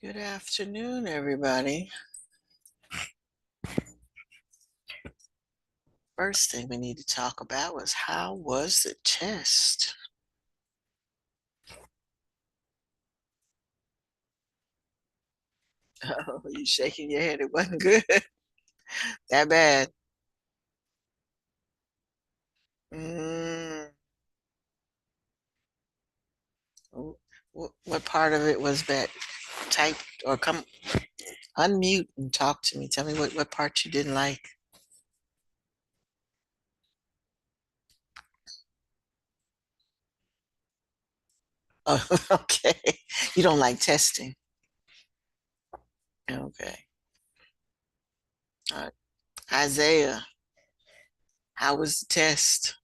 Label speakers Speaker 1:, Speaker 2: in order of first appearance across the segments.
Speaker 1: Good afternoon, everybody. First thing we need to talk about was how was the test? Oh, you shaking your head. It wasn't good. That bad. Mm. What part of it was bad? Type or come unmute and talk to me. Tell me what part you didn't like. Oh, okay. You don't like testing. Okay. All right. Isaiah, how was the test?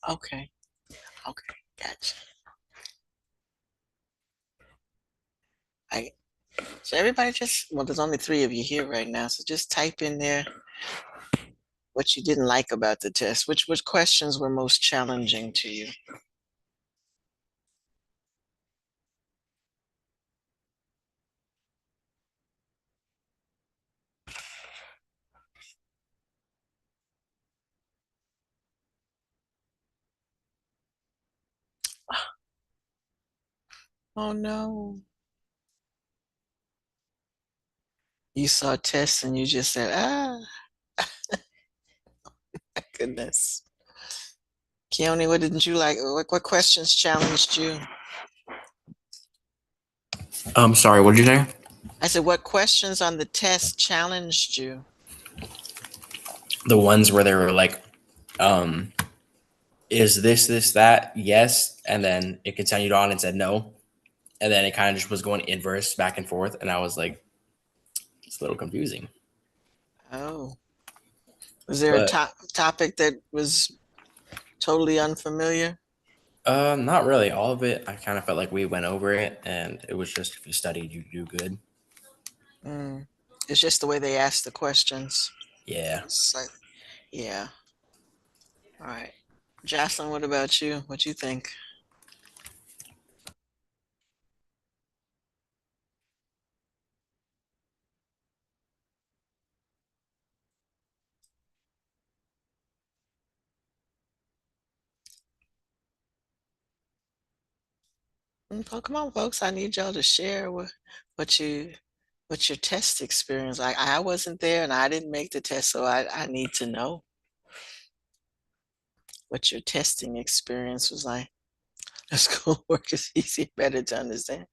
Speaker 1: Okay. Okay. Gotcha. I So everybody well, there's only three of you here right now, so just type in there what you didn't like about the test. Which questions were most challenging to you? Oh no. You saw tests and you just said, my goodness. Keone, what didn't you like? What questions challenged you?
Speaker 2: Sorry, what did you say?
Speaker 1: I said, what questions on the test challenged you?
Speaker 2: The ones where they were like, um, is this, that? Yes. And then it continued on and said no. And then it kind of just was going inverse back and forth. And I was like, it's a little confusing.
Speaker 1: Oh, was there a
Speaker 2: But
Speaker 1: topic that was totally unfamiliar?
Speaker 2: not really. All of it, I kind of felt like we went over it. And it was just if you studied, you do good.
Speaker 1: Mm. It's just the way they asked the questions.
Speaker 2: Yeah.
Speaker 1: It's like, yeah. All right. Jocelyn, what about you? What you think? Oh, come on, folks. I need y'all to share what you what your test experience like. I wasn't there and I didn't make the test, so I need to know what your testing experience was like. Schoolwork is easier, better to understand.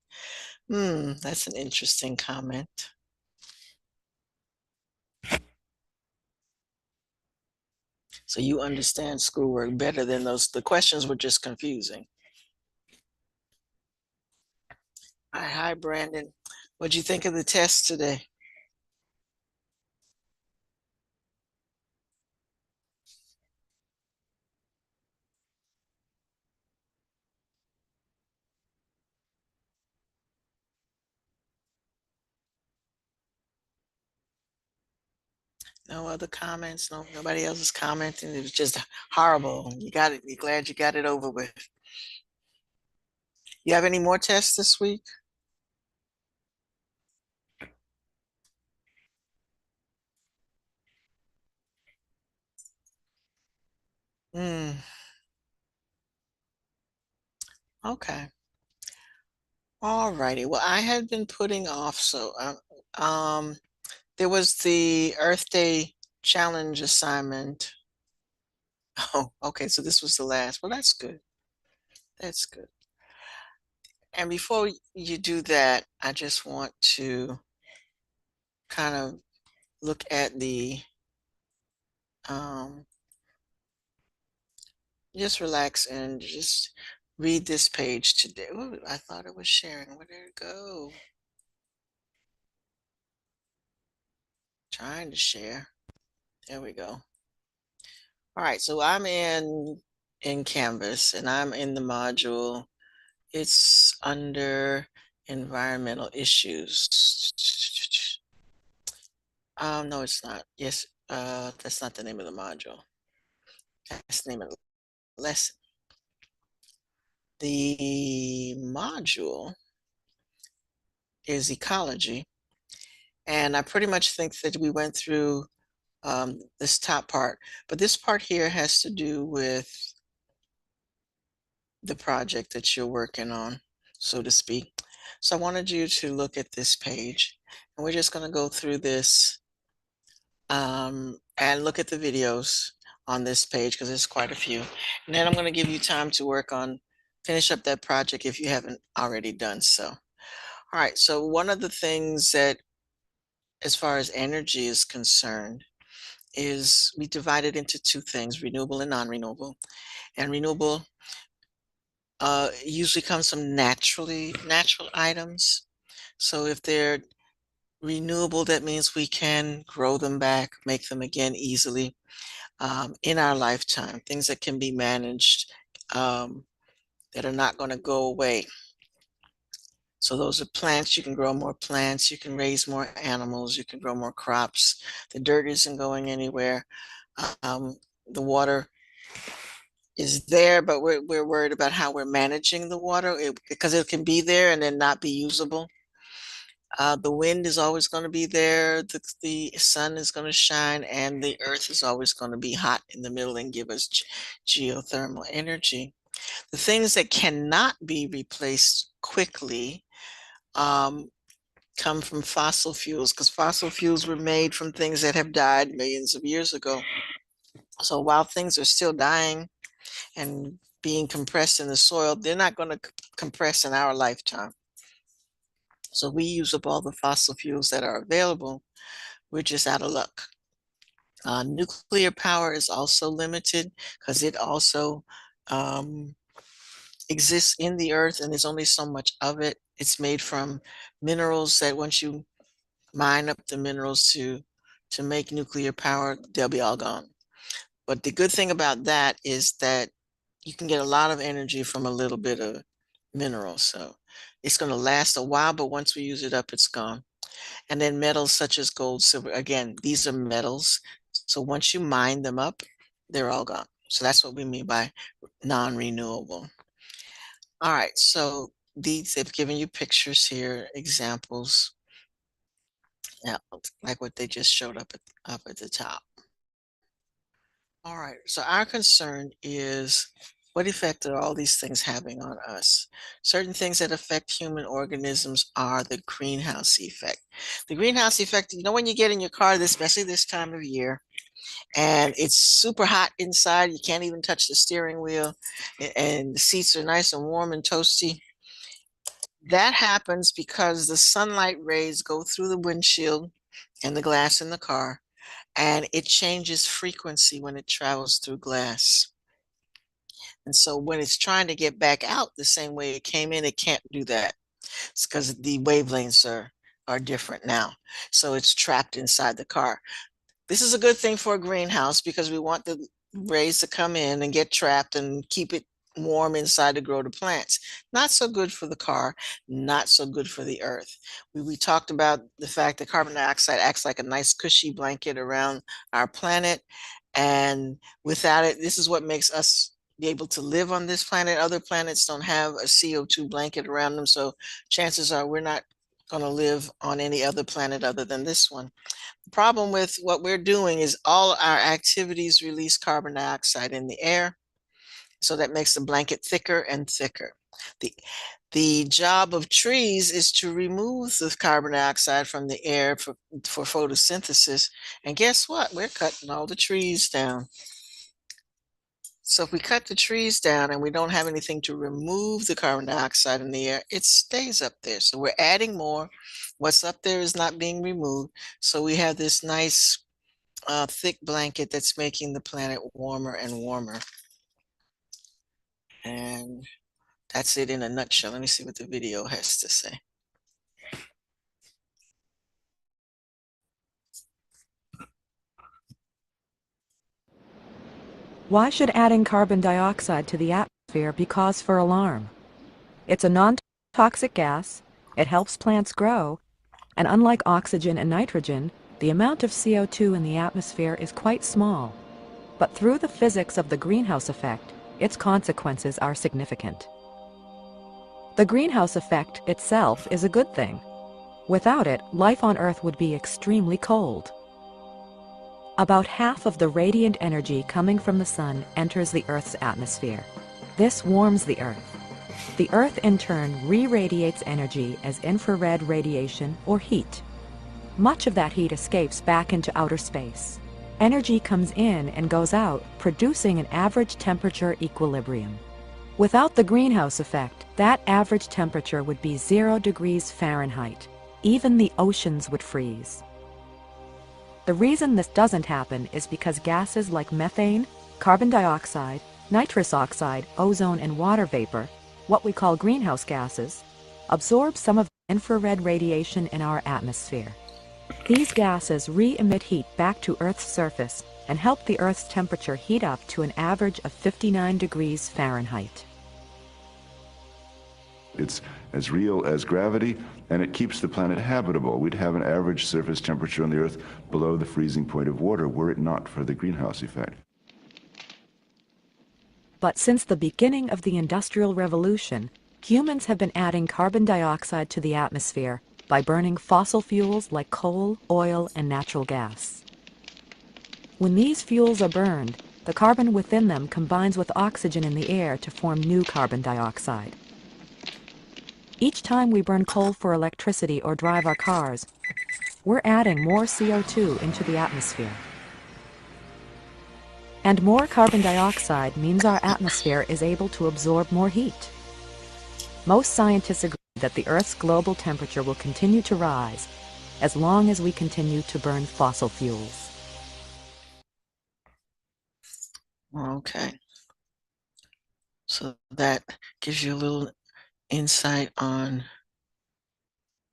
Speaker 1: That's an interesting comment. So you understand schoolwork better than the questions were just confusing. Hi, Brandon. What'd you think of the test today? No other comments? No, nobody else is commenting. It was just horrible. You got it. You're glad you got it over with. You have any more tests this week? Hmm. Okay. All righty. Well, I had been putting off, so there was the Earth Day challenge assignment. Oh, okay. So this was the last. Well, that's good. That's good. And before you do that, I just want to kind of look at the um just relax and just read this page today. Ooh, I thought it was sharing. Where did it go? Trying to share. There we go. All right, so I'm in Canvas and I'm in the module. It's under environmental issues. No, it's not. Yes. That's not the name of the module. That's the name of the lesson. The module is ecology. And I pretty much think that we went through this top part, but this part here has to do with the project that you're working on, so to speak. So I wanted you to look at this page, and we're just going to go through this and look at the videos on this page because there's quite a few. And then I'm going to give you time to work on, finish up that project if you haven't already done so. All right, so one of the things that, as far as energy is concerned, is we divide it into two things, renewable and non-renewable. And renewable usually comes from natural items. So if they're renewable, that means we can grow them back, make them again easily in our lifetime, things that can be managed that are not going to go away. So those are plants. You can grow more plants. You can raise more animals. You can grow more crops. The dirt isn't going anywhere. The water is there, but we're worried about how we're managing the water because it can be there and then not be usable. The wind is always going to be there. The sun is going to shine, and the earth is always going to be hot in the middle and give us geothermal energy. The things that cannot be replaced quickly come from fossil fuels, because fossil fuels were made from things that have died millions of years ago. So while things are still dying and being compressed in the soil, they're not going to compress in our lifetime. So we use up all the fossil fuels that are available. We're just out of luck. Nuclear power is also limited because it also exists in the earth and there's only so much of it. It's made from minerals that once you mine up the minerals to make nuclear power, they'll be all gone. But the good thing about that is that you can get a lot of energy from a little bit of minerals. So it's going to last a while, but once we use it up, it's gone. And then metals such as gold, silver, again, these are metals. So once you mine them up, they're all gone. So that's what we mean by non-renewable. All right, so they've given you pictures here, examples, yeah, like what they just showed up at the top. All right, so our concern is what effect are all these things having on us? Certain things that affect human organisms are the greenhouse effect. The greenhouse effect, you know, when you get in your car, especially this time of year, and it's super hot inside, you can't even touch the steering wheel, and the seats are nice and warm and toasty. That happens because the sunlight rays go through the windshield and the glass in the car, and it changes frequency when it travels through glass. And so when it's trying to get back out the same way it came in, it can't do that. It's because the wavelengths are different now. So it's trapped inside the car. This is a good thing for a greenhouse because we want the rays to come in and get trapped and keep it warm inside to grow the plants. Not so good for the car, not so good for the earth. We talked about the fact that carbon dioxide acts like a nice cushy blanket around our planet. And without it, this is what makes us be able to live on this planet. Other planets don't have a CO2 blanket around them. So chances are we're not going to live on any other planet other than this one. The problem with what we're doing is all our activities release carbon dioxide in the air. So that makes the blanket thicker and thicker. The job of trees is to remove the carbon dioxide from the air for photosynthesis. And guess what? We're cutting all the trees down. So if we cut the trees down and we don't have anything to remove the carbon dioxide in the air, it stays up there. So we're adding more. What's up there is not being removed. So we have this nice thick blanket that's making the planet warmer and warmer. And that's it in a nutshell. Let me see what the video has to say.
Speaker 3: Why should adding carbon dioxide to the atmosphere be cause for alarm? It's a non-toxic gas, it helps plants grow, and unlike oxygen and nitrogen, the amount of CO2 in the atmosphere is quite small, but through the physics of the greenhouse effect, its consequences are significant. The greenhouse effect itself is a good thing. Without it, life on Earth would be extremely cold. About half of the radiant energy coming from the sun enters the Earth's atmosphere. This warms the Earth. The Earth in turn re-radiates energy as infrared radiation or heat. Much of that heat escapes back into outer space. Energy comes in and goes out, producing an average temperature equilibrium. Without the greenhouse effect, that average temperature would be 0 degrees Fahrenheit. Even the oceans would freeze. The reason this doesn't happen is because gases like methane, carbon dioxide, nitrous oxide, ozone, and water vapor, what we call greenhouse gases, absorb some of the infrared radiation in our atmosphere. These gases re-emit heat back to Earth's surface and help the Earth's temperature heat up to an average of 59 degrees Fahrenheit.
Speaker 4: It's as real as gravity, and it keeps the planet habitable. We'd have an average surface temperature on the Earth below the freezing point of water were it not for the greenhouse effect.
Speaker 3: But since the beginning of the Industrial Revolution, humans have been adding carbon dioxide to the atmosphere by burning fossil fuels like coal, oil, and natural gas. When these fuels are burned, the carbon within them combines with oxygen in the air to form new carbon dioxide. Each time we burn coal for electricity or drive our cars, we're adding more CO2 into the atmosphere. And more carbon dioxide means our atmosphere is able to absorb more heat. Most scientists agree that the Earth's global temperature will continue to rise as long as we continue to burn fossil fuels.
Speaker 1: Okay. So that gives you a little insight on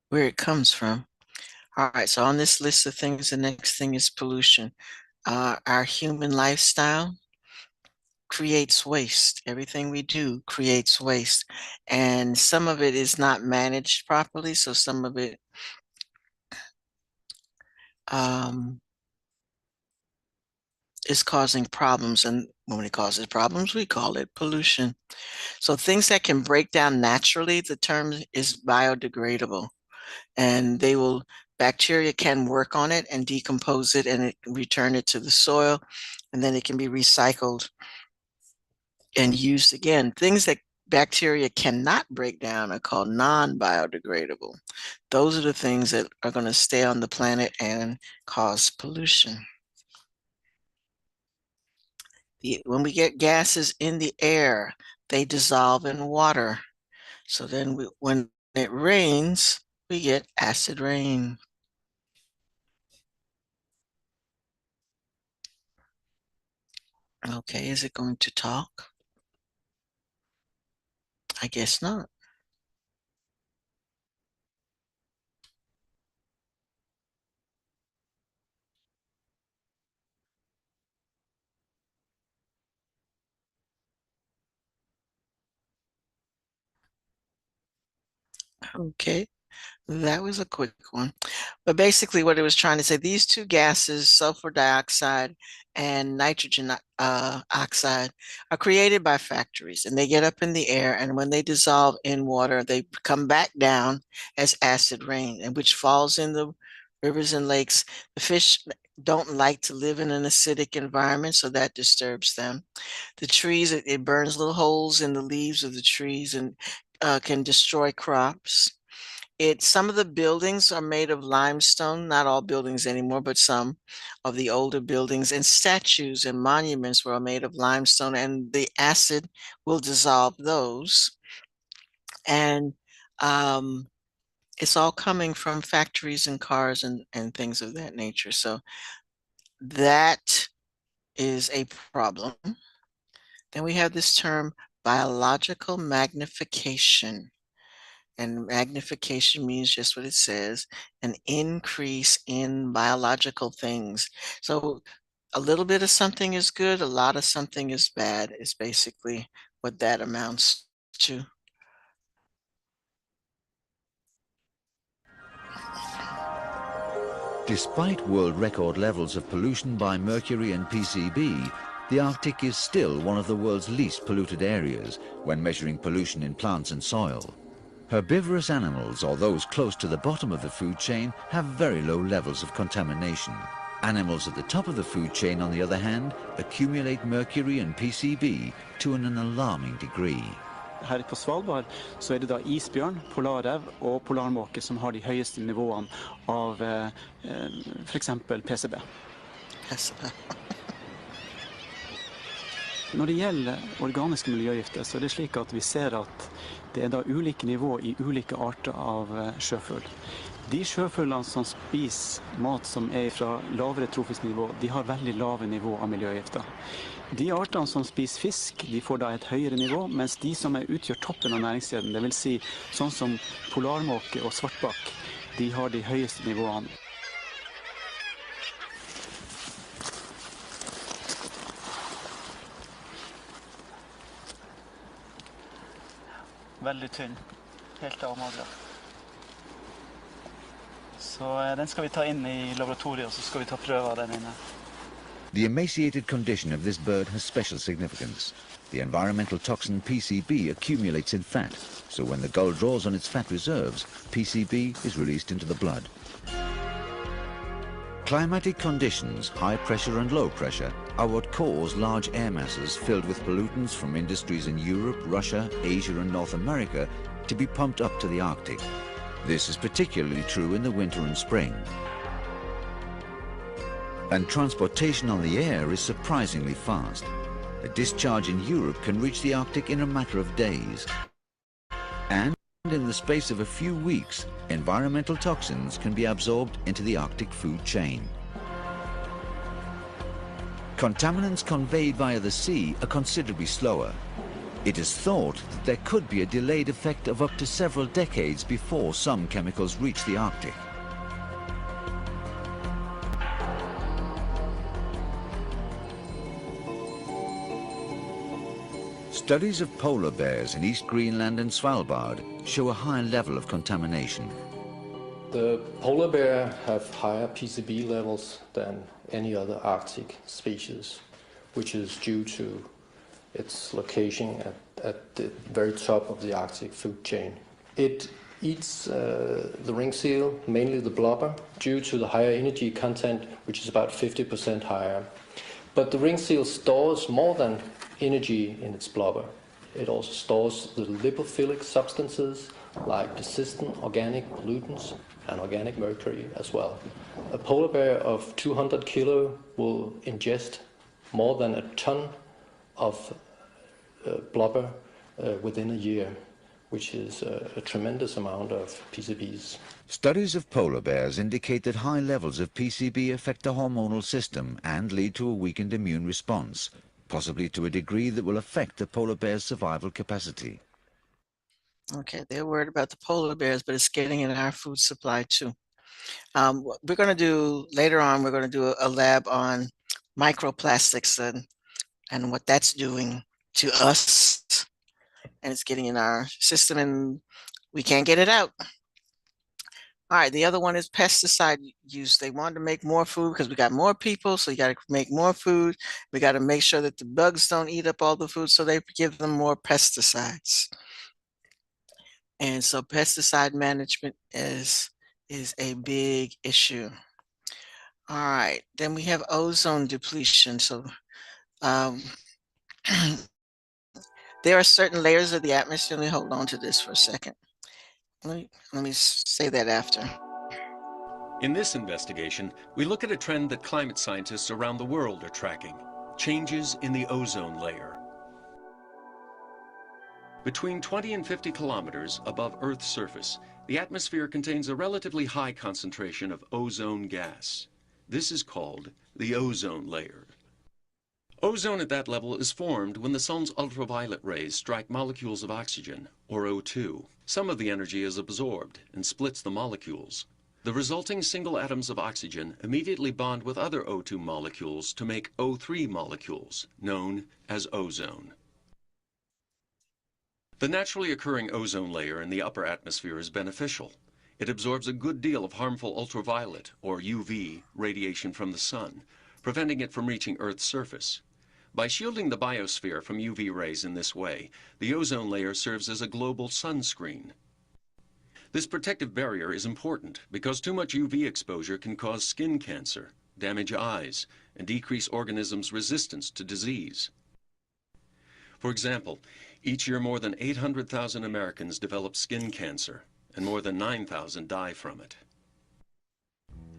Speaker 1: where it comes from. All right, so on this list of things, the next thing is pollution. Our human lifestyle creates waste. Everything we do creates waste. And some of it is not managed properly, so some of it is causing problems. And when it causes problems, we call it pollution. So things that can break down naturally, the term is biodegradable. And bacteria can work on it and decompose it and return it to the soil, and then it can be recycled and used again. Things that bacteria cannot break down are called non-biodegradable. Those are the things that are going to stay on the planet and cause pollution. When we get gases in the air, they dissolve in water. So then when it rains, we get acid rain. Okay, is it going to talk? I guess not. Okay, that was a quick one. But basically what it was trying to say, these two gases, sulfur dioxide and nitrogen oxide, are created by factories, and they get up in the air, and when they dissolve in water, they come back down as acid rain, and which falls in the rivers and lakes. The fish don't like to live in an acidic environment, so that disturbs them. The trees, it burns little holes in the leaves of the trees and can destroy crops. Some of the buildings are made of limestone, not all buildings anymore, but some of the older buildings, and statues and monuments were made of limestone, and the acid will dissolve those. And it's all coming from factories and cars and things of that nature. So that is a problem. Then we have this term biological magnification. And magnification means just what it says, an increase in biological things. So a little bit of something is good, a lot of something is bad, is basically what that amounts to.
Speaker 5: Despite world record levels of pollution by mercury and PCB, the Arctic is still one of the world's least polluted areas when measuring pollution in plants and soil. Herbivorous animals, or those close to the bottom of the food chain, have very low levels of contamination. Animals at the top of the food chain, on the other hand, accumulate mercury and PCB to an alarming degree.
Speaker 6: Her på Svalbard så det da isbjørn, polarrev og polarmåke som har de høyeste nivåene av for eksempel PCB. Når det gjelder organiske miljøgifter, så det slik at vi ser at det da ulike nivå i ulike arter av sjøfugl. De sjøfuglene som spiser mat som fra lavere trofisk nivå, de har veldig lave nivå av miljøgifter. De artene som spiser fisk, de får da et høyere nivå, mens de som utgjør toppen av næringskjeden, det vil si sånn som polarmåke og svartbakk, de har de høyeste nivåene. Veldig tynn, helt avmagret. Så den skal vi ta inn i laboratoriet, og så skal vi ta prøver av den inne.
Speaker 5: The emaciated condition of this bird has special significance. The environmental toxin PCB accumulates in fat, so when the gull draws on its fat reserves, PCB is released into the blood. Climatic conditions, high pressure and low pressure, are what cause large air masses filled with pollutants from industries in Europe, Russia, Asia and North America to be pumped up to the Arctic. This is particularly true in the winter and spring. And transportation on the air is surprisingly fast. A discharge in Europe can reach the Arctic in a matter of days. And in the space of a few weeks, environmental toxins can be absorbed into the Arctic food chain. Contaminants conveyed via the sea are considerably slower. It is thought that there could be a delayed effect of up to several decades before some chemicals reach the Arctic. Studies of polar bears in East Greenland and Svalbard show a high level of contamination.
Speaker 7: The polar bear have higher PCB levels than any other Arctic species, which is due to its location at the very top of the Arctic food chain. It eats the ring seal, mainly the blubber, due to the higher energy content, which is about 50% higher. But the ring seal stores more than energy in its blubber. It also stores the lipophilic substances like persistent organic pollutants and organic mercury as well. A polar bear of 200 kilo will ingest more than a ton of blubber within a year, which is a tremendous amount of PCBs.
Speaker 5: Studies of polar bears indicate that high levels of PCB affect the hormonal system and lead to a weakened immune response, possibly to a degree that will affect the polar bear's survival capacity.
Speaker 1: Okay, they're worried about the polar bears, but it's getting in our food supply too. What we're going to do later on, we're going to do a lab on microplastics and what that's doing to us. And it's getting in our system and we can't get it out. All right, the other one is pesticide use. They wanted to make more food because we got more people, so you got to make more food. We got to make sure that the bugs don't eat up all the food, so they give them more pesticides. And so pesticide management is a big issue. All right, then we have ozone depletion. So there are certain layers of the atmosphere. Let me hold on to this for a second. Let me say that after.
Speaker 8: In this investigation, we look at a trend that climate scientists around the world are tracking: changes in the ozone layer. Between 20 and 50 kilometers above Earth's surface, the atmosphere contains a relatively high concentration of ozone gas. This is called the ozone layer. Ozone at that level is formed when the sun's ultraviolet rays strike molecules of oxygen, or O2. Some of the energy is absorbed and splits the molecules. The resulting single atoms of oxygen immediately bond with other O2 molecules to make O3 molecules, known as ozone. The naturally occurring ozone layer in the upper atmosphere is beneficial. It absorbs a good deal of harmful ultraviolet, or UV, radiation from the sun, preventing it from reaching Earth's surface. By shielding the biosphere from UV rays in this way, the ozone layer serves as a global sunscreen. This protective barrier is important because too much UV exposure can cause skin cancer, damage eyes, and decrease organisms' resistance to disease. For example, each year more than 800,000 Americans develop skin cancer, and more than 9,000 die from it.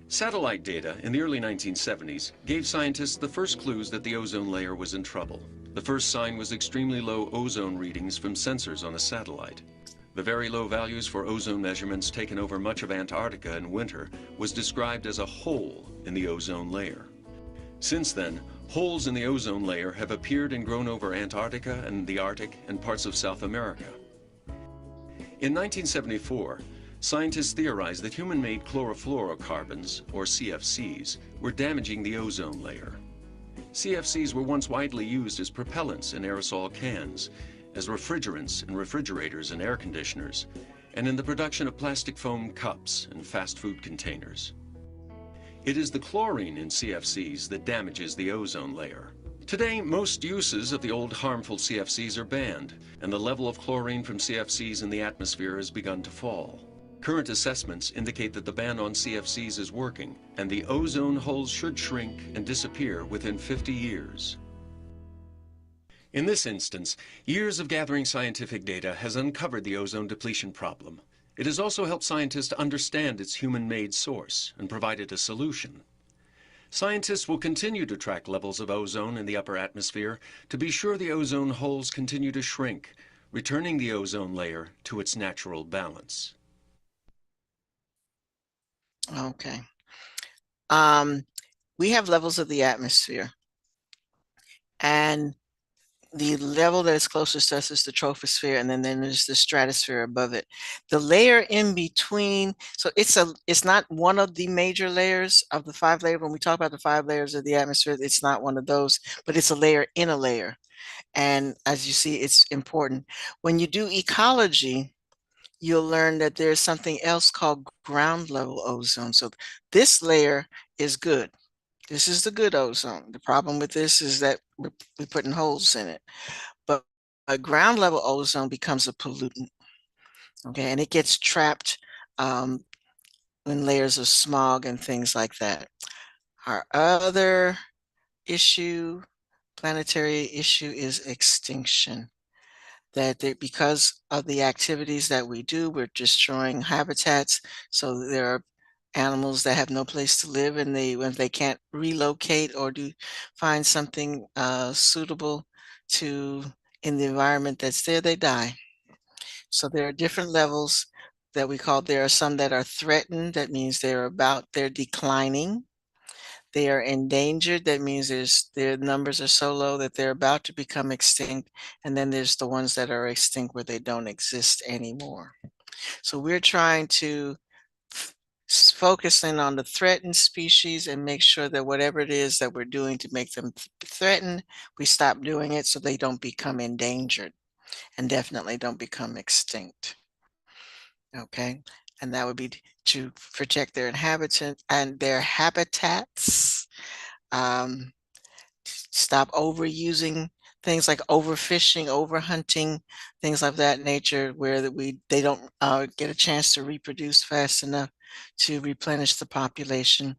Speaker 8: Satellite data in the early 1970s gave scientists the first clues that the ozone layer was in trouble. The first sign was extremely low ozone readings from sensors on a satellite. The very low values for ozone measurements taken over much of Antarctica in winter was described as a hole in the ozone layer. Since then, holes in the ozone layer have appeared and grown over Antarctica and the Arctic and parts of South America. In 1974, scientists theorized that human-made chlorofluorocarbons, or CFCs, were damaging the ozone layer. CFCs were once widely used as propellants in aerosol cans, as refrigerants in refrigerators and air conditioners, and in the production of plastic foam cups and fast food containers. It is the chlorine in CFCs that damages the ozone layer. Today, most uses of the old harmful CFCs are banned, and the level of chlorine from CFCs in the atmosphere has begun to fall. Current assessments indicate that the ban on CFCs is working, and the ozone holes should shrink and disappear within 50 years. In this instance, years of gathering scientific data has uncovered the ozone depletion problem. It has also helped scientists understand its human-made source and provided a solution. Scientists will continue to track levels of ozone in the upper atmosphere to be sure the ozone holes continue to shrink, returning the ozone layer to its natural balance.
Speaker 1: Okay. We have levels of the atmosphere, and the level that is closest to us is the troposphere, and then there's the stratosphere above it. The layer in between, so it's not one of the major layers of the 5 layers. When we talk about the 5 layers of the atmosphere, it's not one of those, but it's a layer in a layer. And as you see, it's important. When you do ecology, you'll learn that there's something else called ground level ozone. So this layer is good. This is the good ozone. The problem with this is that we're putting holes in it. But a ground level ozone becomes a pollutant, okay? And it gets trapped in layers of smog and things like that. Our other issue, planetary issue, is extinction. That because of the activities that we do, we're destroying habitats. So there are animals that have no place to live, and when they can't relocate or find something suitable in the environment that's there, they die. So there are different levels that we call. There are some that are threatened. That means they're declining. They are endangered. That means their numbers are so low that they're about to become extinct. And then there's the ones that are extinct where they don't exist anymore. So we're trying to focus in on the threatened species and make sure that whatever it is that we're doing to make them threatened, we stop doing it so they don't become endangered, and definitely don't become extinct. Okay, and that would be to protect their inhabitants and their habitats. Stop overusing things like overfishing, overhunting, things of that nature, where they don't get a chance to reproduce fast enough to replenish the population.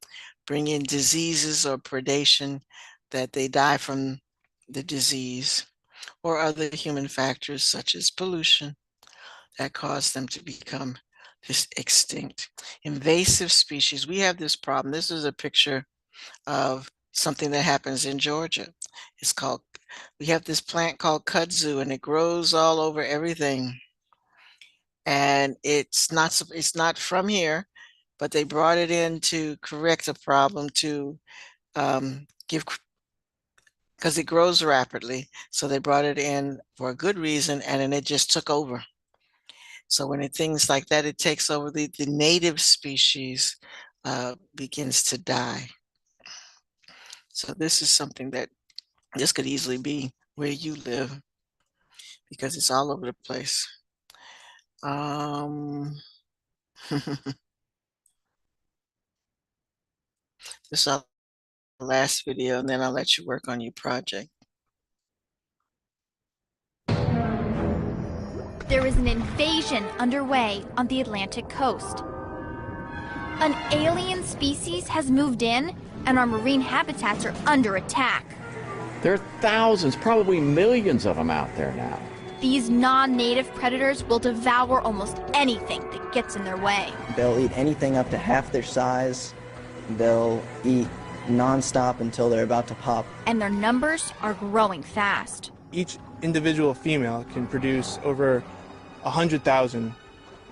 Speaker 1: Bring in diseases or predation that they die from the disease, or other human factors such as pollution that cause them to become just extinct. Invasive species. We have this problem. This is a picture of something that happens in Georgia. We have this plant called kudzu, and it grows all over everything. And it's not from here, but they brought it in to correct a problem, to because it grows rapidly. So they brought it in for a good reason, and then it just took over. So when things like that, it takes over, the native species begins to die. So this is something that this could easily be where you live, because it's all over the place. This is our last video, and then I'll let you work on your project.
Speaker 9: There is an invasion underway on the Atlantic coast. An alien species has moved in, and our marine habitats are under attack.
Speaker 10: There are thousands, probably millions of them out there now.
Speaker 9: These non-native predators will devour almost anything that gets in their way.
Speaker 11: They'll eat anything up to half their size. They'll eat non-stop until they're about to pop.
Speaker 9: And their numbers are growing fast.
Speaker 12: Each individual female can produce over 100,000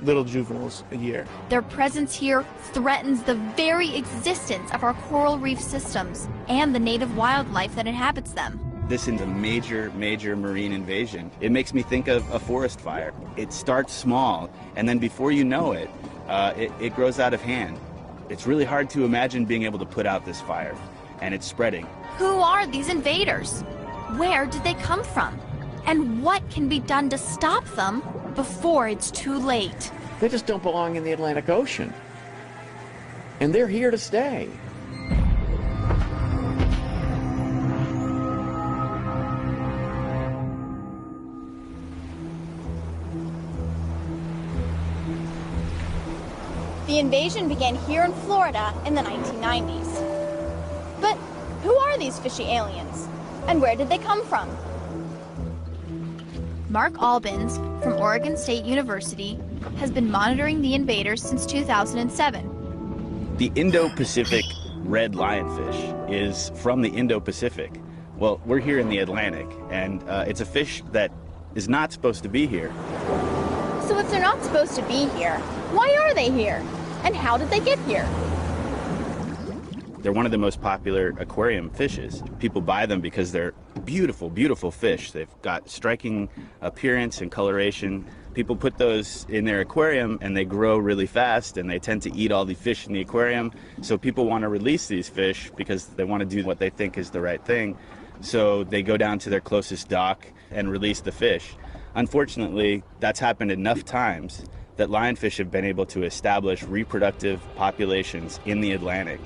Speaker 12: little juveniles a year.
Speaker 9: Their presence here threatens the very existence of our coral reef systems and the native wildlife that inhabits them.
Speaker 13: This is a major marine invasion. It makes me think of a forest fire. It starts small, and then before you know it, it grows out of hand. It's really hard to imagine being able to put out this fire, and it's spreading.
Speaker 9: Who are these invaders? Where did they come from? And what can be done to stop them before it's too late?
Speaker 10: They just don't belong in the Atlantic Ocean. And they're here to stay.
Speaker 9: The invasion began here in Florida in the 1990s. But who are these fishy aliens? And where did they come from? Mark Albans from Oregon State University has been monitoring the invaders since 2007.
Speaker 13: The Indo-Pacific red lionfish is from the Indo-Pacific. Well, we're here in the Atlantic, and it's a fish that is not supposed to be here.
Speaker 9: So if they're not supposed to be here, why are they here? And how did they get here?
Speaker 13: They're one of the most popular aquarium fishes. People buy them because they're beautiful, beautiful fish. They've got striking appearance and coloration. People put those in their aquarium and they grow really fast, and they tend to eat all the fish in the aquarium. So people want to release these fish because they want to do what they think is the right thing. So they go down to their closest dock and release the fish. Unfortunately, that's happened enough times that lionfish have been able to establish reproductive populations in the Atlantic.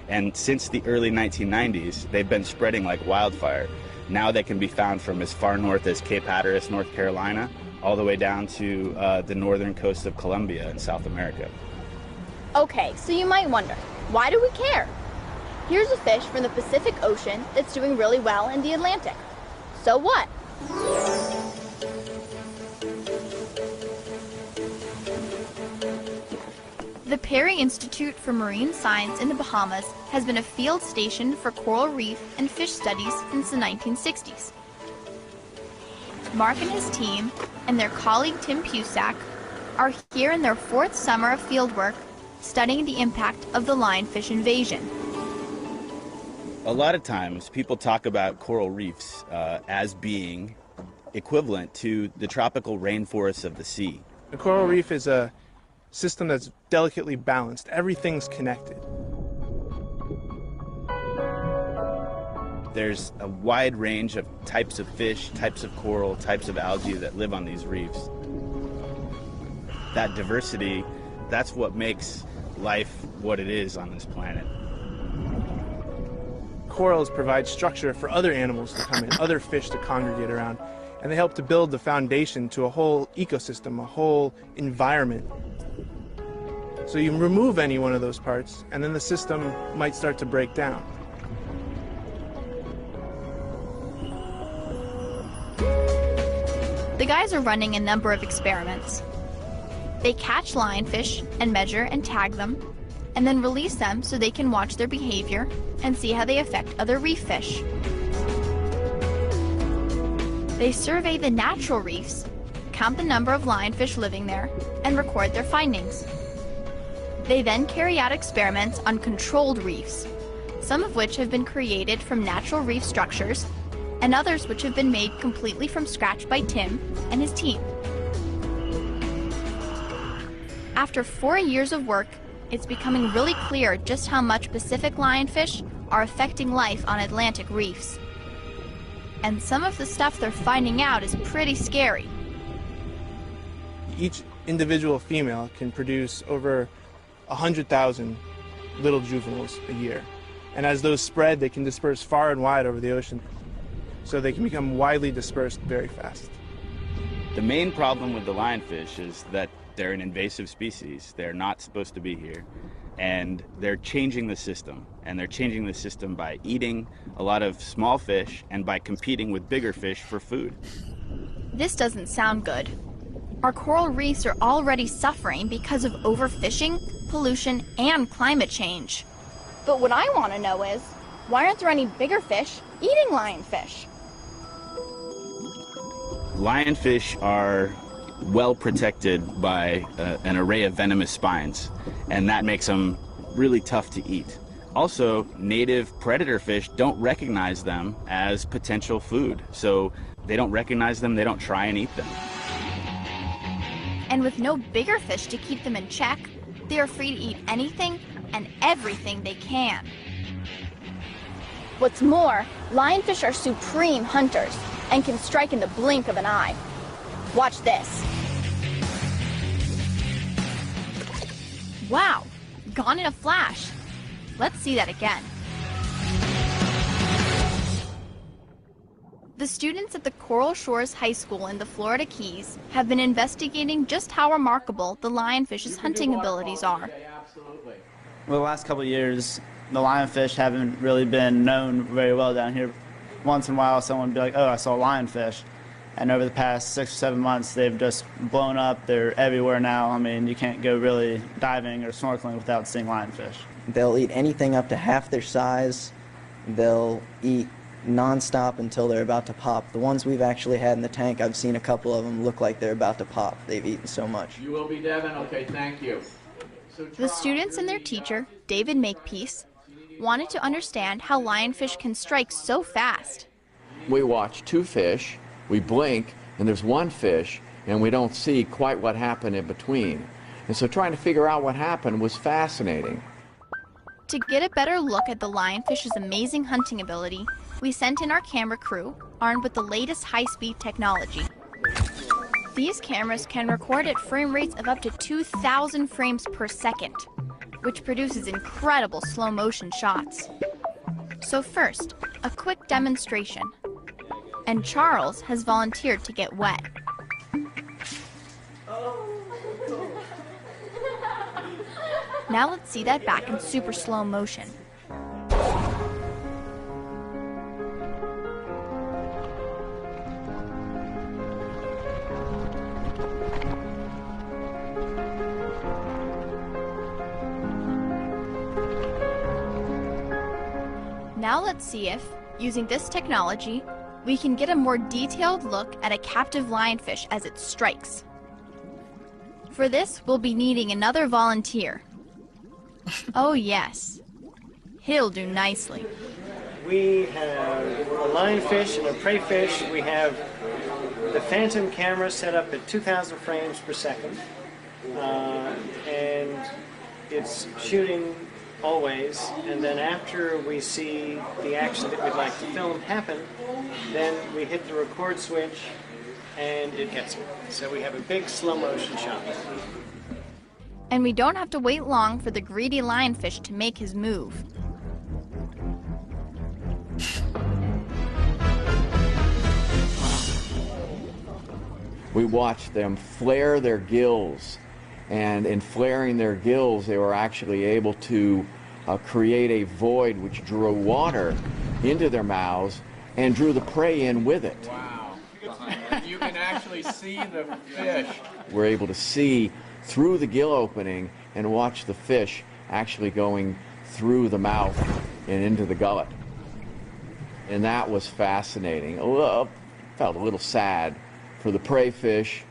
Speaker 13: And since the early 1990s, they've been spreading like wildfire. Now they can be found from as far north as Cape Hatteras, North Carolina, all the way down to the northern coast of Colombia in South America.
Speaker 9: Okay, so you might wonder, why do we care? Here's a fish from the Pacific Ocean that's doing really well in the Atlantic. So what? The Perry Institute for Marine Science in the Bahamas has been a field station for coral reef and fish studies since the 1960s. Mark and his team, and their colleague Tim Pusak, are here in their 4th summer of fieldwork studying the impact of the lionfish invasion.
Speaker 13: A lot of times people talk about coral reefs as being equivalent to the tropical rainforests of the sea.
Speaker 12: A coral reef is a system that's delicately balanced. Everything's connected.
Speaker 13: There's a wide range of types of fish, types of coral, types of algae that live on these reefs. That diversity, that's what makes life what it is on this planet.
Speaker 12: Corals provide structure for other animals to come in, other fish to congregate around, and they help to build the foundation to a whole ecosystem, a whole environment. So you remove any one of those parts, and then the system might start to break down.
Speaker 9: The guys are running a number of experiments. They catch lionfish and measure and tag them, and then release them so they can watch their behavior and see how they affect other reef fish. They survey the natural reefs, count the number of lionfish living there, and record their findings. They then carry out experiments on controlled reefs, some of which have been created from natural reef structures, and others which have been made completely from scratch by Tim and his team. After 4 years of work, it's becoming really clear just how much Pacific lionfish are affecting life on Atlantic reefs. And some of the stuff they're finding out is pretty scary.
Speaker 12: Each individual female can produce over 100,000 little juveniles a year. And as those spread, they can disperse far and wide over the ocean. So they can become widely dispersed very fast.
Speaker 13: The main problem with the lionfish is that they're an invasive species. They're not supposed to be here. And they're changing the system. And they're changing the system by eating a lot of small fish and by competing with bigger fish for food.
Speaker 9: This doesn't sound good. Our coral reefs are already suffering because of overfishing, pollution, and climate change. But what I want to know is, why aren't there any bigger fish eating lionfish?
Speaker 13: Lionfish are well protected by an array of venomous spines, and that makes them really tough to eat. Also, native predator fish don't recognize them as potential food, so they don't recognize them, they don't try and eat them.
Speaker 9: And with no bigger fish to keep them in check, they are free to eat anything and everything they can. What's more, lionfish are supreme hunters and can strike in the blink of an eye. Watch this. Wow, gone in a flash. Let's see that again. The students at the Coral Shores High School in the Florida Keys have been investigating just how remarkable the lionfish's hunting abilities are.
Speaker 14: Well, the last couple of years, the lionfish haven't really been known very well down here. Once in a while, someone would be like, oh, I saw a lionfish. And over the past 6 or 7 months, they've just blown up. They're everywhere now. I mean, you can't go really diving or snorkeling without seeing lionfish.
Speaker 11: They'll eat anything up to half their size. They'll eat nonstop until they're about to pop. The ones we've actually had in the tank, I've seen a couple of them look like they're about to pop. They've eaten so much.
Speaker 10: You will be, Devin? Okay, thank you.
Speaker 9: The students and their teacher, David Makepeace, wanted to understand how lionfish can strike so fast.
Speaker 10: We watch 2 fish, we blink, and there's 1 fish, and we don't see quite what happened in between. And so trying to figure out what happened was fascinating.
Speaker 9: To get a better look at the lionfish's amazing hunting ability, we sent in our camera crew, armed with the latest high-speed technology. These cameras can record at frame rates of up to 2,000 frames per second, which produces incredible slow-motion shots. So first, a quick demonstration. And Charles has volunteered to get wet. Now let's see that back in super slow motion. Now let's see if, using this technology, we can get a more detailed look at a captive lionfish as it strikes. For this, we'll be needing another volunteer. Oh yes, he'll do nicely.
Speaker 15: We have a lionfish and a prey fish. We have the Phantom camera set up at 2,000 frames per second, and it's shooting always, and then after we see the action that we'd like to film happen, then we hit the record switch and it gets it. So we have a big slow motion shot.
Speaker 9: And we don't have to wait long for the greedy lionfish to make his move.
Speaker 10: We watched them flare their gills, and in flaring their gills, they were actually able to create a void which drew water into their mouths and drew the prey in with it. Wow.
Speaker 16: You can actually see the fish.
Speaker 10: We're able to see through the gill opening and watch the fish actually going through the mouth and into the gullet. And that was fascinating. Felt a little sad for the prey fish,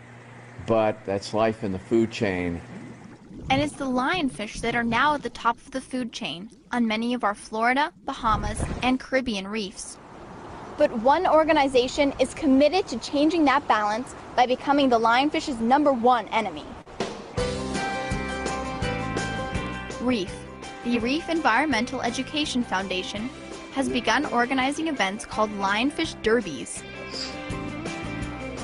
Speaker 10: but that's life in the food chain.
Speaker 9: And it's the lionfish that are now at the top of the food chain on many of our Florida, Bahamas, and Caribbean reefs. But one organization is committed to changing that balance by becoming the lionfish's #1 enemy. REEF, the Reef Environmental Education Foundation, has begun organizing events called Lionfish Derbies.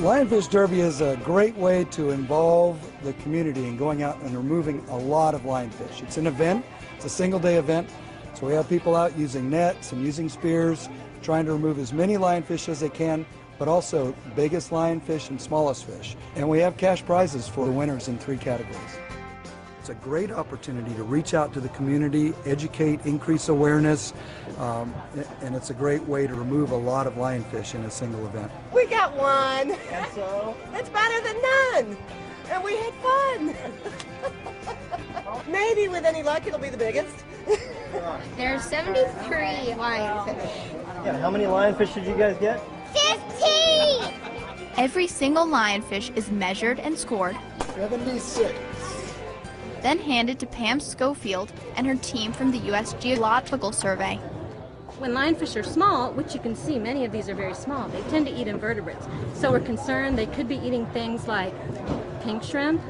Speaker 17: Lionfish Derby is a great way to involve the community in going out and removing a lot of lionfish. It's an event, it's a single-day event, so we have people out using nets and using spears, trying to remove as many lionfish as they can, but also biggest lionfish and smallest fish. And we have cash prizes for the winners in 3 categories. It's a great opportunity to reach out to the community, educate, increase awareness, and it's a great way to remove a lot of lionfish in a single event.
Speaker 18: We got one. And so? It's better than none. And we had fun. Maybe with any luck it'll be the biggest.
Speaker 19: There are 73 lionfish.
Speaker 15: Yeah, how many lionfish did you guys get?
Speaker 19: 15!
Speaker 9: Every single lionfish is measured and scored,
Speaker 17: 76.
Speaker 9: then handed to Pam Schofield and her team from the U.S. Geological Survey.
Speaker 20: When lionfish are small, which you can see, many of these are very small, they tend to eat invertebrates. So we're concerned they could be eating things like pink shrimp,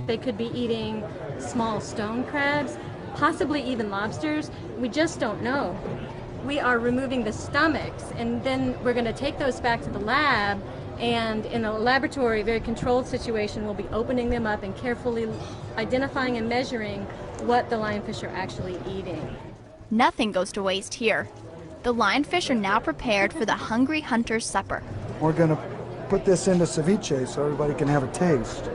Speaker 20: they could be eating small stone crabs, possibly even lobsters. We just don't know. We are removing the stomachs, and then we're going to take those back to the lab, and in a laboratory, very controlled situation, we'll be opening them up and carefully identifying and measuring what the lionfish are actually eating.
Speaker 9: Nothing goes to waste here. The lionfish are now prepared for the hungry hunter's supper.
Speaker 17: We're going to put this into ceviche so everybody can have a taste.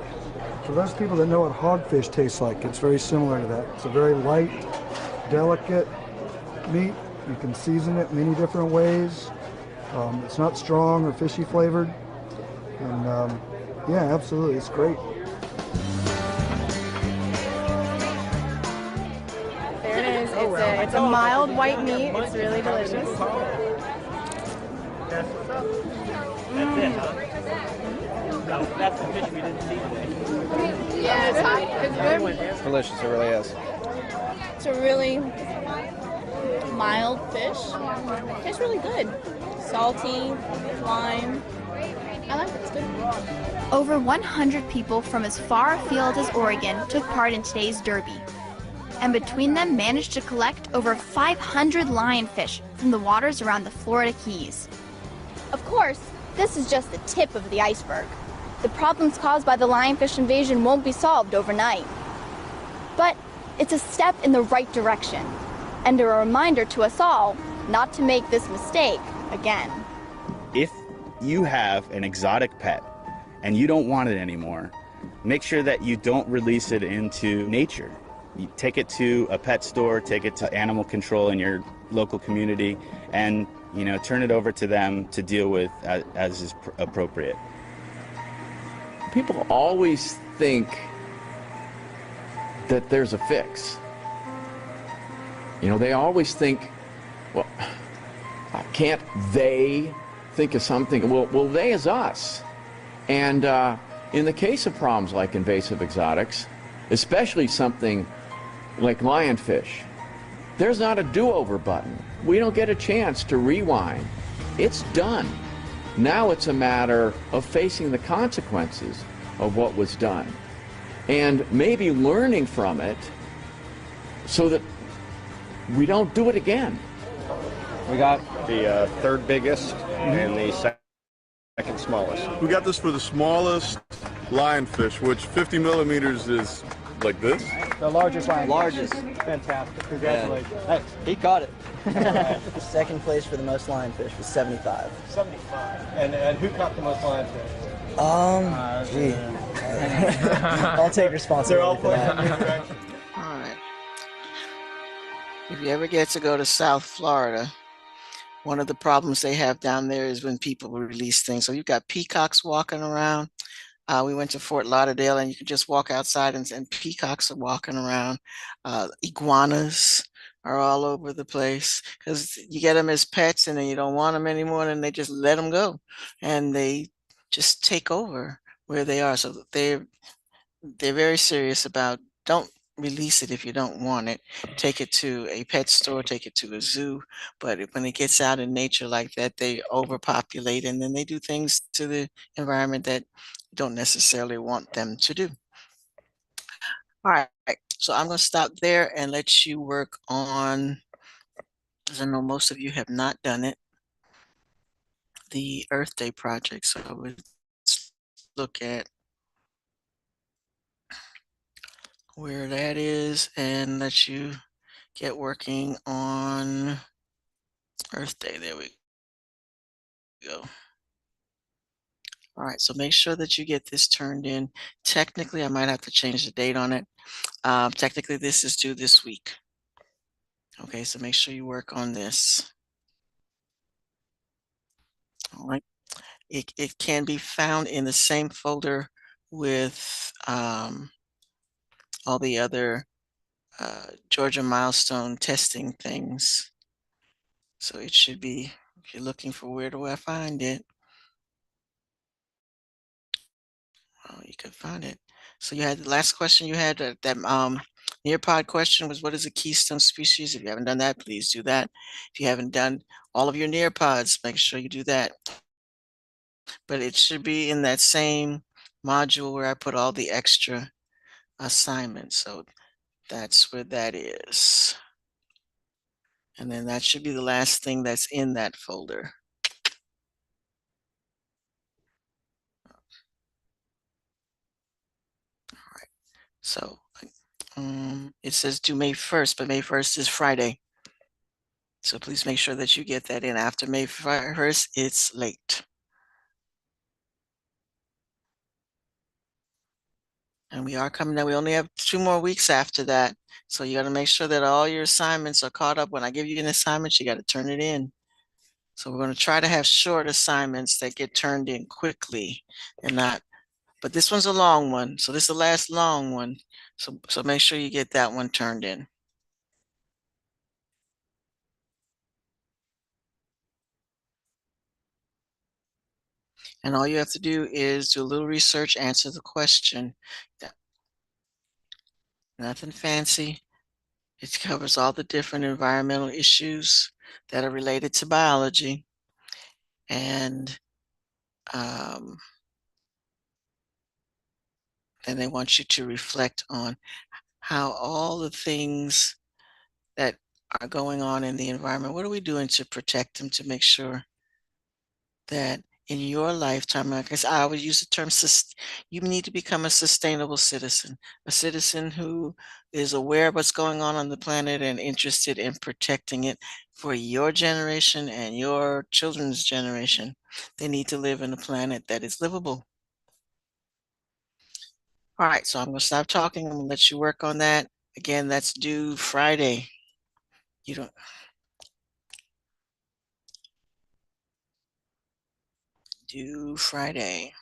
Speaker 17: For those people that know what hogfish tastes like, it's very similar to that. It's a very light, delicate meat. You can season it many different ways. It's not strong or fishy flavored. And yeah, absolutely, it's great.
Speaker 21: There it is. It's a mild white meat. It's really delicious.
Speaker 15: That's it, huh? That's the fish we didn't see today.
Speaker 21: Yeah, it's hot. It's good.
Speaker 22: It's delicious, it really is.
Speaker 21: It's a really mild fish. Tastes really good. Salty, lime. I like it. It's good.
Speaker 9: Over 100 people from as far afield as Oregon took part in today's derby, and between them managed to collect over 500 lionfish from the waters around the Florida Keys.
Speaker 19: Of course, this is just the tip of the iceberg. The problems caused by the lionfish invasion won't be solved overnight. But it's a step in the right direction, and a reminder to us all not to make this mistake again.
Speaker 13: If you have an exotic pet and you don't want it anymore, make sure that you don't release it into nature. You take it to a pet store, take it to animal control in your local community, and turn it over to them to deal with as is appropriate.
Speaker 10: People always think that there's a fix. They always think, well, can't they think of something? Well, they is us. And in the case of problems like invasive exotics, especially something like lionfish, there's not a do-over button. We don't get a chance to rewind. It's done. Now it's a matter of facing the consequences of what was done and maybe learning from it so that we don't do it again.
Speaker 22: We got the third biggest and the second smallest.
Speaker 23: We got this for the smallest lionfish, which 50 millimeters is like this.
Speaker 15: The largest lionfish.
Speaker 11: Largest.
Speaker 15: Fantastic. Congratulations.
Speaker 11: Hey, he caught it. The second place for the most lionfish was 75.
Speaker 15: 75. And who caught the most lionfish?
Speaker 11: Gee. I'll take responsibility for that.
Speaker 1: All right. If you ever get to go to South Florida, one of the problems they have down there is when people release things. So you've got peacocks walking around. We went to Fort Lauderdale, and you can just walk outside and peacocks are walking around. Iguanas are all over the place because you get them as pets and then you don't want them anymore, and they just let them go and they just take over where they are. So they're very serious about don't release it if you don't want it. Take it to a pet store, take it to a zoo. But when it gets out in nature like that, they overpopulate, and then they do things to the environment that you don't necessarily want them to do. All right, so I'm going to stop there and let you work on, because I know most of you have not done it, the Earth Day project. So look at where that is and let you get working on Earth Day. There we go. All right, so make sure that you get this turned in. Technically, I might have to change the date on it. Technically, this is due this week. Okay, so make sure you work on this. All right. It can be found in the same folder with all the other Georgia milestone testing things. So it should be, if you're looking for where do I find it, well, you could find it. So you had the last question you had, that Nearpod question was, what is a keystone species? If you haven't done that, please do that. If you haven't done all of your Nearpods, make sure you do that. But it should be in that same module where I put all the extra assignments. So that's where that is. And then that should be the last thing that's in that folder. All right. So it says due May 1st, but May 1st is Friday. So please make sure that you get that in after May 1st. It's late. And we are coming down. We only have 2 more weeks after that. So you got to make sure that all your assignments are caught up. When I give you an assignment, you got to turn it in. So we're going to try to have short assignments that get turned in quickly and not, but this one's a long one. So this is the last long one. So make sure you get that one turned in. And all you have to do is do a little research, answer the question. Nothing fancy. It covers all the different environmental issues that are related to biology. And they want you to reflect on how all the things that are going on in the environment, what are we doing to protect them, to make sure that in your lifetime, like I always use the term, you need to become a sustainable citizen, a citizen who is aware of what's going on the planet and interested in protecting it for your generation and your children's generation. They need to live in a planet that is livable. All right, so I'm going to stop talking. I'm going to let you work on that. Again, that's due Friday. You don't. Due Friday.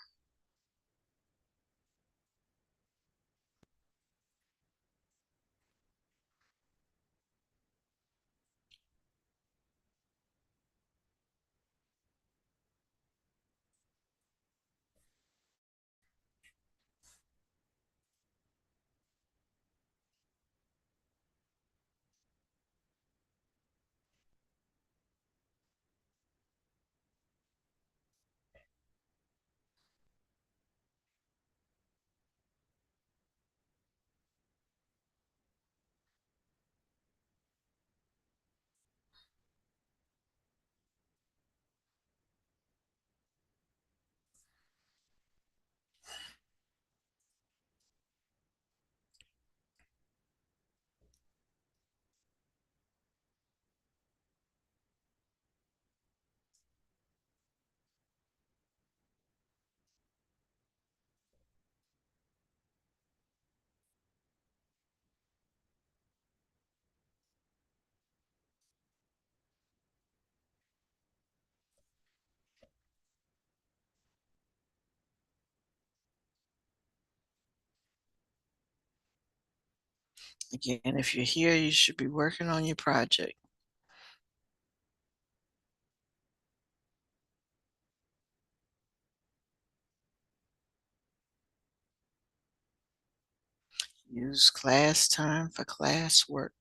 Speaker 1: Again, if you're here, you should be working on your project. Use class time for class work.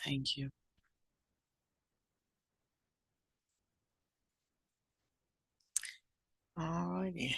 Speaker 1: Thank you. Alrighty.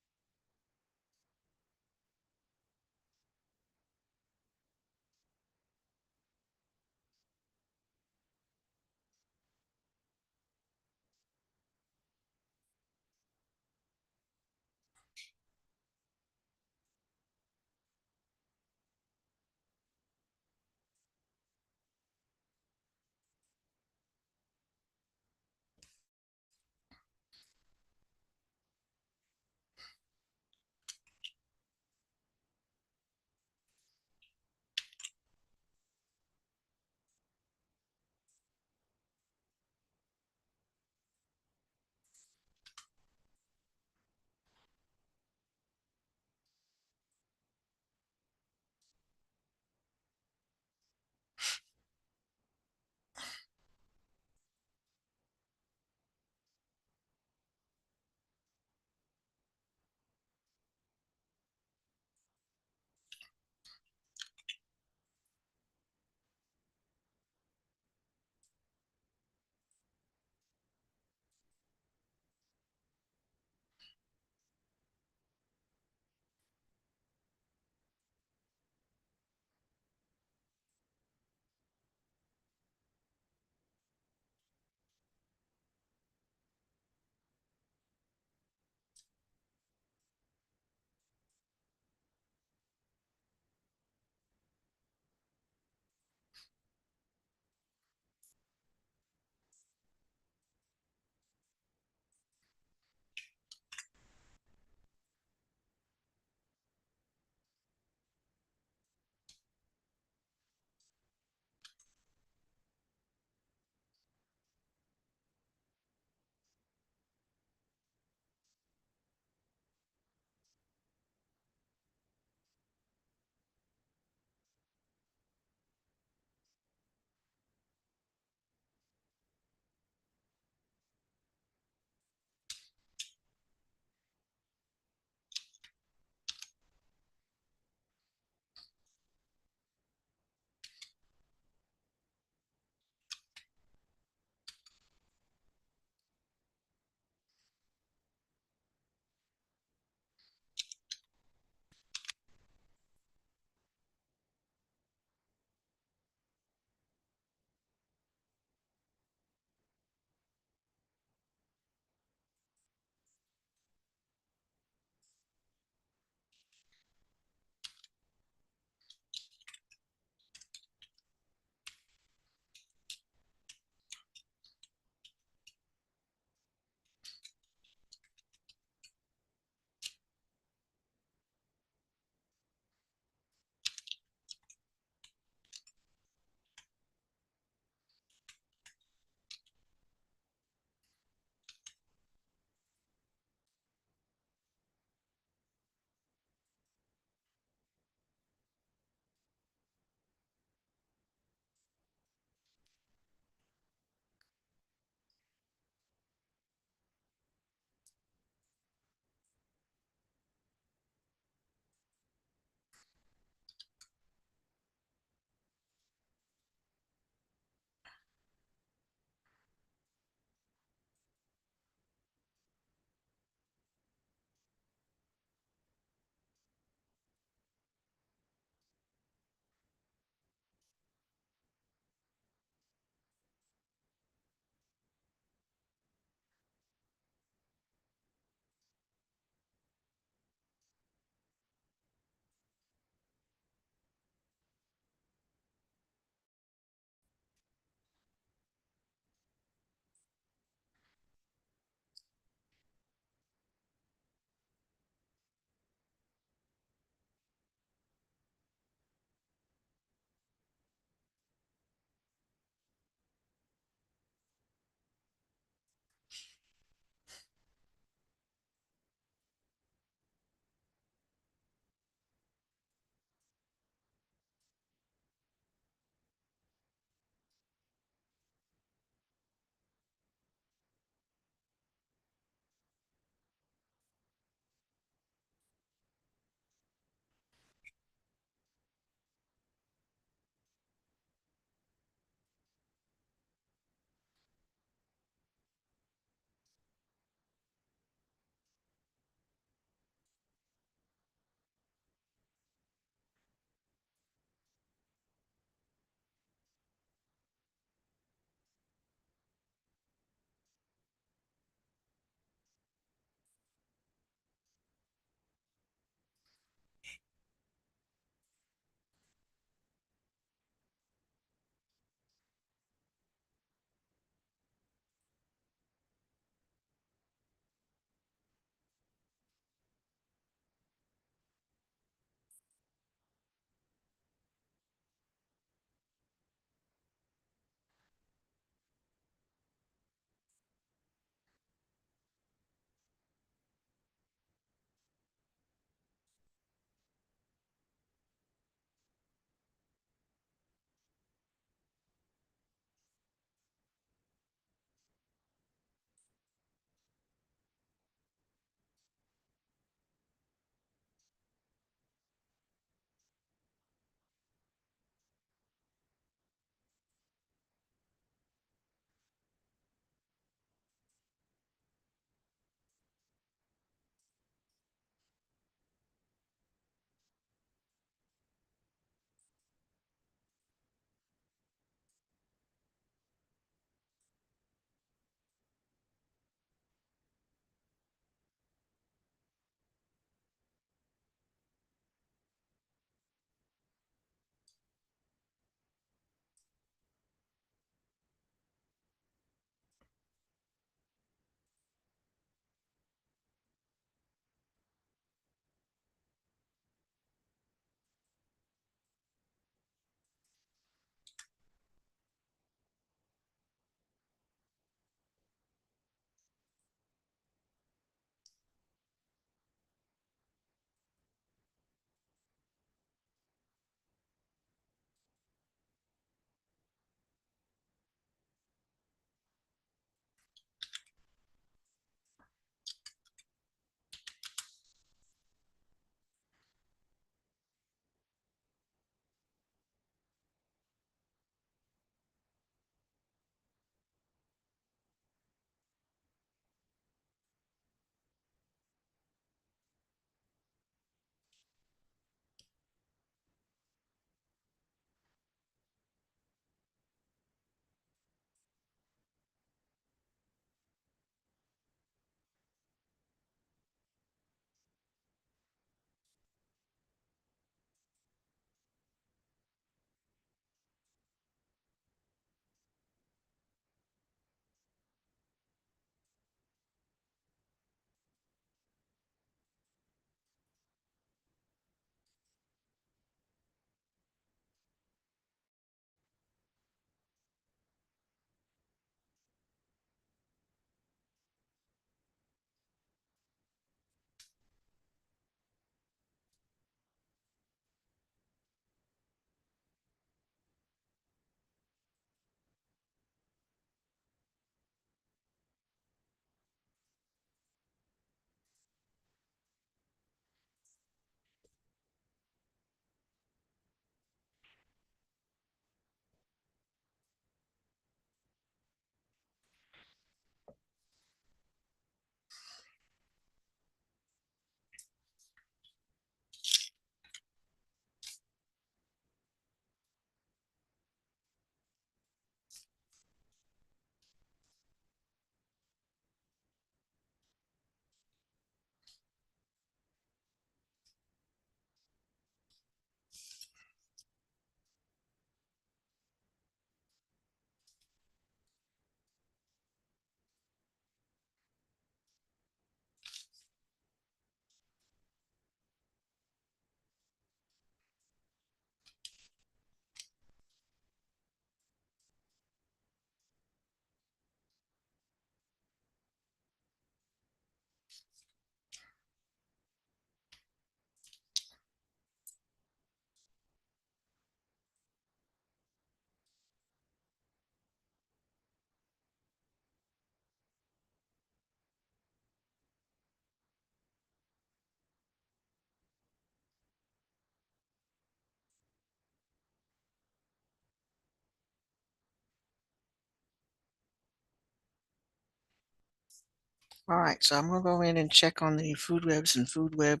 Speaker 1: All right, so I'm gonna go in and check on the food webs and food web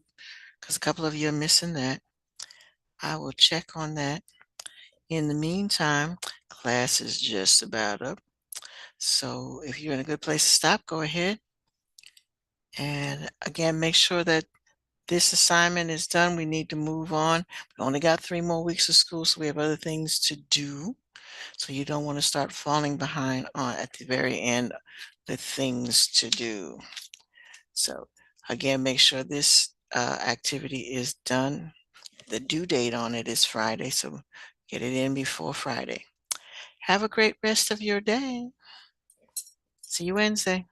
Speaker 1: because a couple of you are missing that. I will check on that. In the meantime, class is just about up. So if you're in a good place to stop, go ahead. And again, make sure that this assignment is done. We need to move on. We only got 3 more weeks of school, so we have other things to do. So you don't want to start falling behind on at the very end with things to do. So again, make sure this activity is done. The due date on it is Friday, so get it in before Friday. Have a great rest of your day. See you Wednesday.